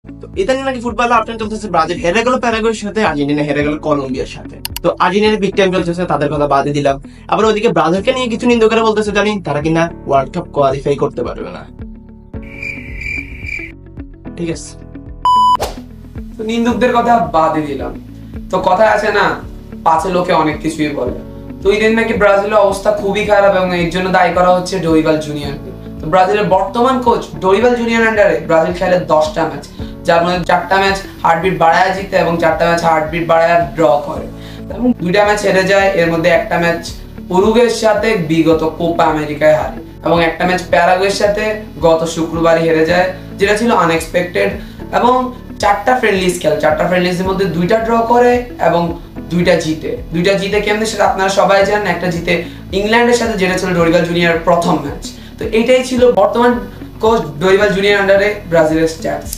তো ইদানিং নাকি ফুটবলে আপডেট চলতেছে, ব্রাজিল হেরে গেল প্যারাগুয়ের সাথে, আর্জেন্টিনা হেরে গেল কলম্বিয়ার সাথে। তো আর্জেন্টিনার বিগ টাইম চলতেছে, তাদের কথা বাদে দিলাম। আবার ওইদিকে ব্রাজিলকে নিয়ে কিছু নিন্দুকেরা বলতেছে জানি তারা কিনা ওয়ার্ল্ড কাপ কোয়ালিফাই করতে পারবে না। ঠিক আছে, তো নিন্দুকদের কথা বাদে দিলাম। তো কথা আছে না, পাঁচে লোকে অনেক কিছুই বলে। তো এই দিন নাকি ব্রাজিলের অবস্থা খুবই খারাপ এবং এর জন্য দায়ী করা হচ্ছে ডরিবাল জুনিয়রকে। তো ব্রাজিলের বর্তমান কোচ ডরিবাল জুনিয়র আন্ডারে ব্রাজিল খেলে 10টা ম্যাচ, যার মধ্যে 4টা ম্যাচ হার্টবিট বাড়ায় জিতে এবং 4টা ম্যাচ হার্টবিট বাড়ায় ড্র করে এবং 2টা ম্যাচ হেরে যায়। এর মধ্যে একটা ম্যাচ উরুগুয়ের সাথে বিগত কোপা আমেরিকায় হারে এবং একটা ম্যাচ প্যারাগুয়ের সাথে গত শুক্রবারই হেরে যায়, যেটা ছিল আনএক্সপেক্টেড। এবং 4টা ফ্রেন্ডলিজ খেলে, 4টা ফ্রেন্ডলিজের মধ্যে 2টা ড্র করে এবং 2টা জিতে কেমনে সেটা আপনারা সবাই জানেন। একটা জিতে ইংল্যান্ডের সাথে, যেটা ছিল ডরিবাল জুনিয়র প্রথম ম্যাচ। তো এটাই ছিল বর্তমান কোচ ডরিবাল জুনিয়র আন্ডারে ব্রাজিলের স্ট্যাটস।